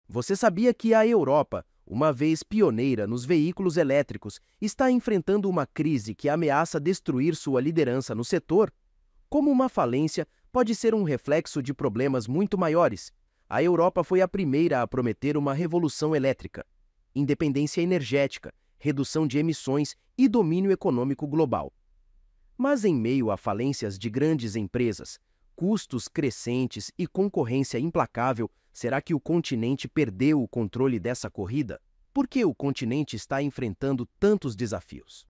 Você sabia que a Europa, uma vez pioneira nos veículos elétricos, está enfrentando uma crise que ameaça destruir sua liderança no setor? Como uma falência pode ser um reflexo de problemas muito maiores, a Europa foi a primeira a prometer uma revolução elétrica, independência energética, redução de emissões e domínio econômico global. Mas em meio a falências de grandes empresas, custos crescentes e concorrência implacável, será que o continente perdeu o controle dessa corrida? Por que o continente está enfrentando tantos desafios?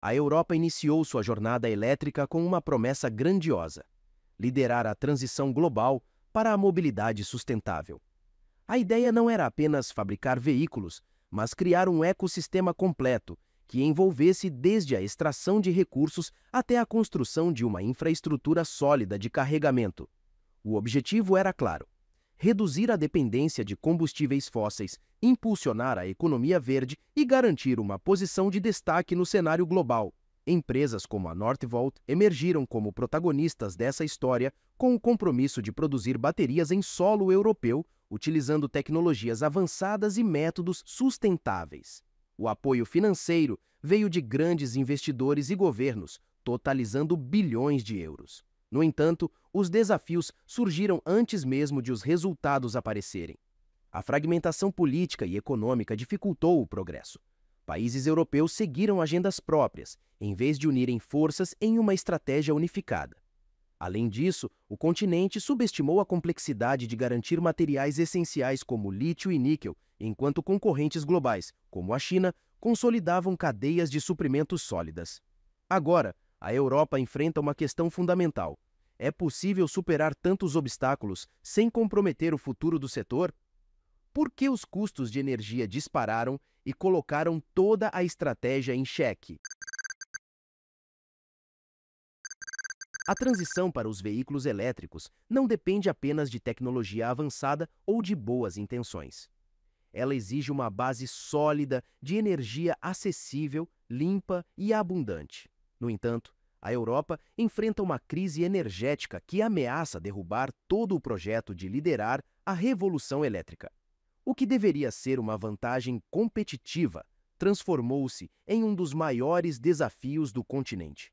A Europa iniciou sua jornada elétrica com uma promessa grandiosa: liderar a transição global para a mobilidade sustentável. A ideia não era apenas fabricar veículos, mas criar um ecossistema completo que envolvesse desde a extração de recursos até a construção de uma infraestrutura sólida de carregamento. O objetivo era claro: reduzir a dependência de combustíveis fósseis, impulsionar a economia verde e garantir uma posição de destaque no cenário global. Empresas como a Northvolt emergiram como protagonistas dessa história com o compromisso de produzir baterias em solo europeu, utilizando tecnologias avançadas e métodos sustentáveis. O apoio financeiro veio de grandes investidores e governos, totalizando bilhões de euros. No entanto, os desafios surgiram antes mesmo de os resultados aparecerem. A fragmentação política e econômica dificultou o progresso. Países europeus seguiram agendas próprias, em vez de unirem forças em uma estratégia unificada. Além disso, o continente subestimou a complexidade de garantir materiais essenciais como lítio e níquel, enquanto concorrentes globais, como a China, consolidavam cadeias de suprimentos sólidas. Agora, a Europa enfrenta uma questão fundamental: é possível superar tantos obstáculos sem comprometer o futuro do setor? Por que os custos de energia dispararam e colocaram toda a estratégia em xeque? A transição para os veículos elétricos não depende apenas de tecnologia avançada ou de boas intenções. Ela exige uma base sólida de energia acessível, limpa e abundante. No entanto, a Europa enfrenta uma crise energética que ameaça derrubar todo o projeto de liderar a revolução elétrica. O que deveria ser uma vantagem competitiva transformou-se em um dos maiores desafios do continente.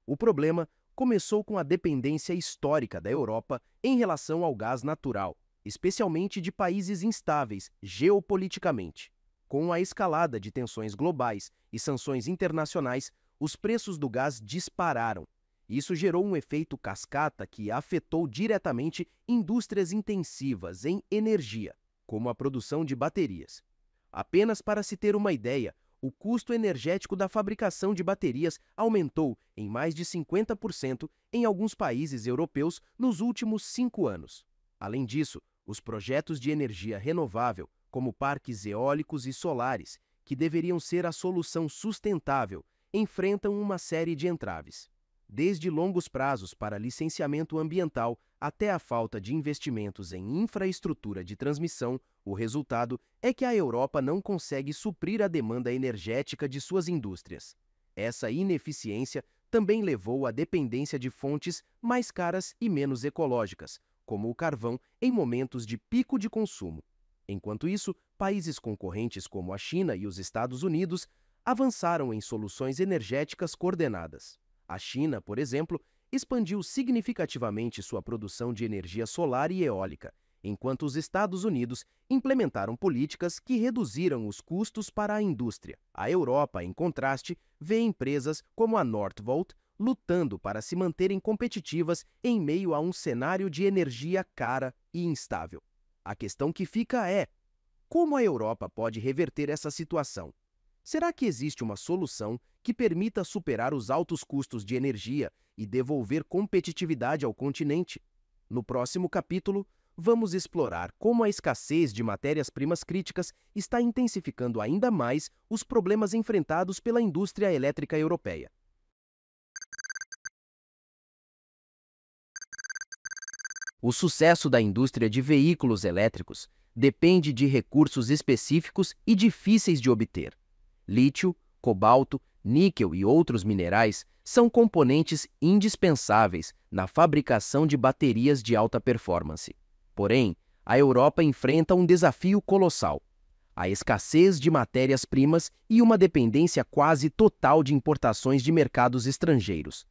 O problema começou com a dependência histórica da Europa em relação ao gás natural, especialmente de países instáveis geopoliticamente. Com a escalada de tensões globais e sanções internacionais, os preços do gás dispararam. Isso gerou um efeito cascata que afetou diretamente indústrias intensivas em energia, como a produção de baterias. Apenas para se ter uma ideia, o custo energético da fabricação de baterias aumentou em mais de 50% em alguns países europeus nos últimos 5 anos. Além disso, os projetos de energia renovável, como parques eólicos e solares, que deveriam ser a solução sustentável, enfrentam uma série de entraves. Desde longos prazos para licenciamento ambiental até a falta de investimentos em infraestrutura de transmissão, o resultado é que a Europa não consegue suprir a demanda energética de suas indústrias. Essa ineficiência também levou à dependência de fontes mais caras e menos ecológicas, como o carvão, em momentos de pico de consumo. Enquanto isso, países concorrentes como a China e os Estados Unidos avançaram em soluções energéticas coordenadas. A China, por exemplo, expandiu significativamente sua produção de energia solar e eólica, enquanto os Estados Unidos implementaram políticas que reduziram os custos para a indústria. A Europa, em contraste, vê empresas como a Northvolt lutando para se manterem competitivas em meio a um cenário de energia cara e instável. A questão que fica é: como a Europa pode reverter essa situação? Será que existe uma solução que permita superar os altos custos de energia e devolver competitividade ao continente? No próximo capítulo, vamos explorar como a escassez de matérias-primas críticas está intensificando ainda mais os problemas enfrentados pela indústria elétrica europeia. O sucesso da indústria de veículos elétricos depende de recursos específicos e difíceis de obter: lítio, cobalto, Níquel e outros minerais são componentes indispensáveis na fabricação de baterias de alta performance. Porém, a Europa enfrenta um desafio colossal: a escassez de matérias-primas e uma dependência quase total de importações de mercados estrangeiros.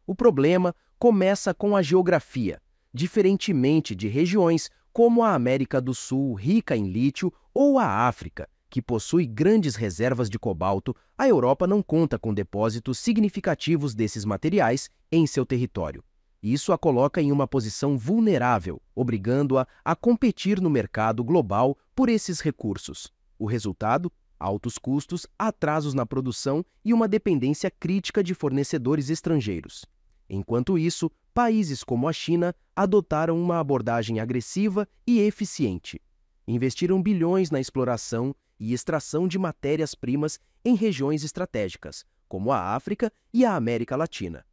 O problema começa com a geografia. Diferentemente de regiões como a América do Sul, rica em lítio, ou a África, que possui grandes reservas de cobalto, a Europa não conta com depósitos significativos desses materiais em seu território. Isso a coloca em uma posição vulnerável, obrigando-a a competir no mercado global por esses recursos. O resultado? Altos custos, atrasos na produção e uma dependência crítica de fornecedores estrangeiros. Enquanto isso, países como a China adotaram uma abordagem agressiva e eficiente. Investiram bilhões na exploração e extração de matérias-primas em regiões estratégicas, como a África e a América Latina.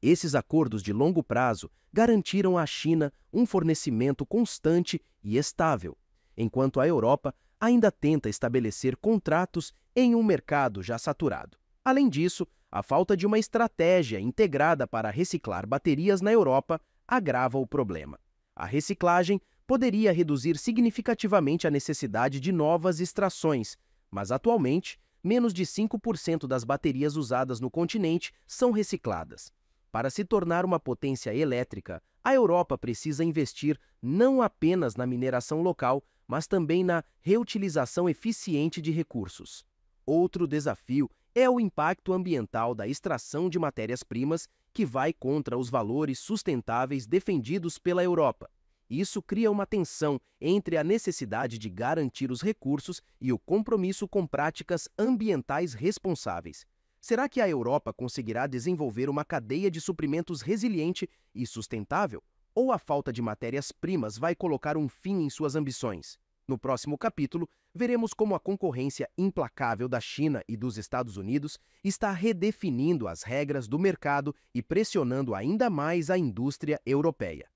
Esses acordos de longo prazo garantiram à China um fornecimento constante e estável, enquanto a Europa ainda tenta estabelecer contratos em um mercado já saturado. Além disso, a falta de uma estratégia integrada para reciclar baterias na Europa agrava o problema. A reciclagem poderia reduzir significativamente a necessidade de novas extrações, mas atualmente, menos de 5% das baterias usadas no continente são recicladas. Para se tornar uma potência elétrica, a Europa precisa investir não apenas na mineração local, mas também na reutilização eficiente de recursos. Outro desafio é o impacto ambiental da extração de matérias-primas, que vai contra os valores sustentáveis defendidos pela Europa. Isso cria uma tensão entre a necessidade de garantir os recursos e o compromisso com práticas ambientais responsáveis. Será que a Europa conseguirá desenvolver uma cadeia de suprimentos resiliente e sustentável? Ou a falta de matérias-primas vai colocar um fim em suas ambições? No próximo capítulo, veremos como a concorrência implacável da China e dos Estados Unidos está redefinindo as regras do mercado e pressionando ainda mais a indústria europeia.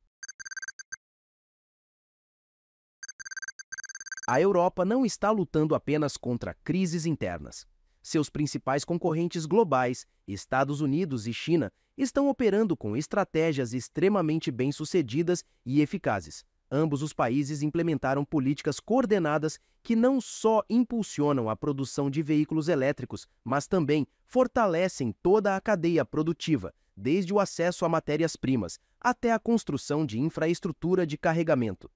A Europa não está lutando apenas contra crises internas. Seus principais concorrentes globais, Estados Unidos e China, estão operando com estratégias extremamente bem-sucedidas e eficazes. Ambos os países implementaram políticas coordenadas que não só impulsionam a produção de veículos elétricos, mas também fortalecem toda a cadeia produtiva, desde o acesso a matérias-primas até a construção de infraestrutura de carregamento.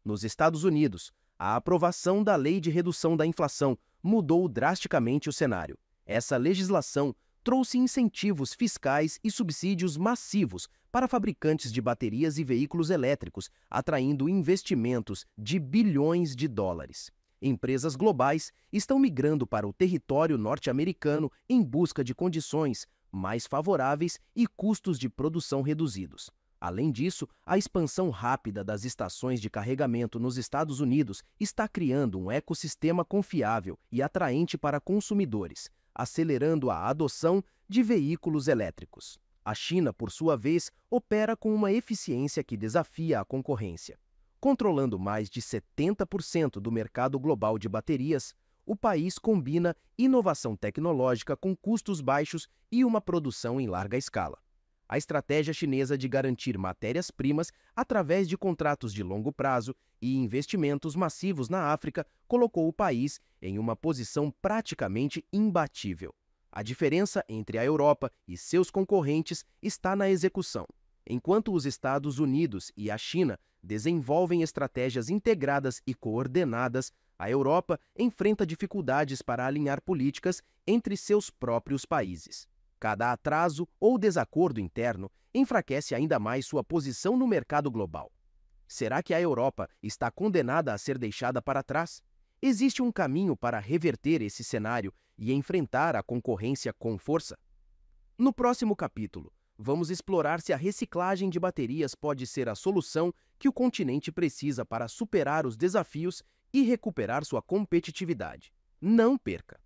Nos Estados Unidos, a aprovação da Lei de Redução da Inflação mudou drasticamente o cenário. Essa legislação trouxe incentivos fiscais e subsídios massivos para fabricantes de baterias e veículos elétricos, atraindo investimentos de bilhões de dólares. Empresas globais estão migrando para o território norte-americano em busca de condições mais favoráveis e custos de produção reduzidos. Além disso, a expansão rápida das estações de carregamento nos Estados Unidos está criando um ecossistema confiável e atraente para consumidores, acelerando a adoção de veículos elétricos. A China, por sua vez, opera com uma eficiência que desafia a concorrência. Controlando mais de 70% do mercado global de baterias, o país combina inovação tecnológica com custos baixos e uma produção em larga escala. A estratégia chinesa de garantir matérias-primas através de contratos de longo prazo e investimentos massivos na África colocou o país em uma posição praticamente imbatível. A diferença entre a Europa e seus concorrentes está na execução. Enquanto os Estados Unidos e a China desenvolvem estratégias integradas e coordenadas, a Europa enfrenta dificuldades para alinhar políticas entre seus próprios países. Cada atraso ou desacordo interno enfraquece ainda mais sua posição no mercado global. Será que a Europa está condenada a ser deixada para trás? Existe um caminho para reverter esse cenário e enfrentar a concorrência com força? No próximo capítulo, vamos explorar se a reciclagem de baterias pode ser a solução que o continente precisa para superar os desafios e recuperar sua competitividade. Não perca!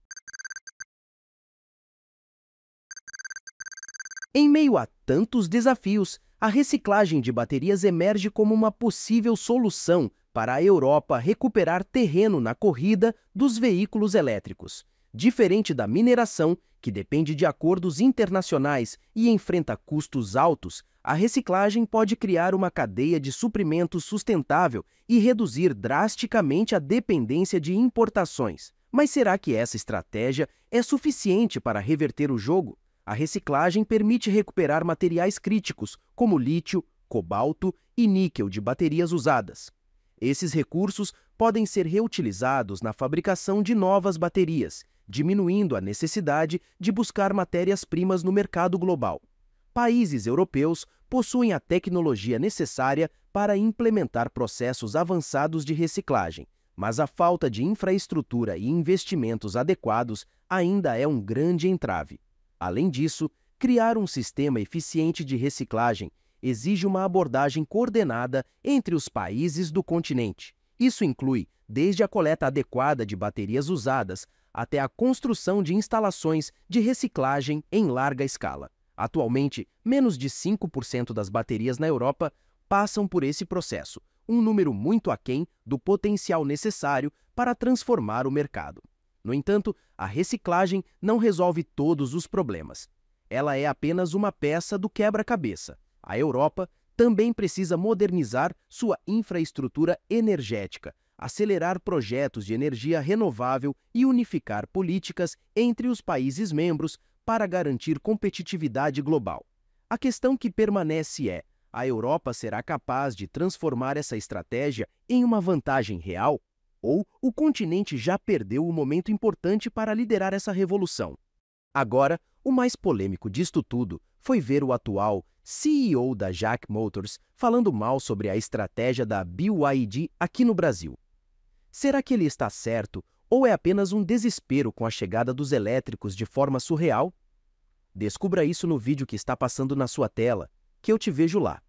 Em meio a tantos desafios, a reciclagem de baterias emerge como uma possível solução para a Europa recuperar terreno na corrida dos veículos elétricos. Diferente da mineração, que depende de acordos internacionais e enfrenta custos altos, a reciclagem pode criar uma cadeia de suprimentos sustentável e reduzir drasticamente a dependência de importações. Mas será que essa estratégia é suficiente para reverter o jogo? A reciclagem permite recuperar materiais críticos, como lítio, cobalto e níquel de baterias usadas. Esses recursos podem ser reutilizados na fabricação de novas baterias, diminuindo a necessidade de buscar matérias-primas no mercado global. Países europeus possuem a tecnologia necessária para implementar processos avançados de reciclagem, mas a falta de infraestrutura e investimentos adequados ainda é um grande entrave. Além disso, criar um sistema eficiente de reciclagem exige uma abordagem coordenada entre os países do continente. Isso inclui desde a coleta adequada de baterias usadas até a construção de instalações de reciclagem em larga escala. Atualmente, menos de 5% das baterias na Europa passam por esse processo, um número muito aquém do potencial necessário para transformar o mercado. No entanto, a reciclagem não resolve todos os problemas. Ela é apenas uma peça do quebra-cabeça. A Europa também precisa modernizar sua infraestrutura energética, acelerar projetos de energia renovável e unificar políticas entre os países membros para garantir competitividade global. A questão que permanece é: a Europa será capaz de transformar essa estratégia em uma vantagem real? Ou o continente já perdeu o momento importante para liderar essa revolução? Agora, o mais polêmico disto tudo foi ver o atual CEO da JAC Motors falando mal sobre a estratégia da BYD aqui no Brasil. Será que ele está certo ou é apenas um desespero com a chegada dos elétricos de forma surreal? Descubra isso no vídeo que está passando na sua tela, que eu te vejo lá.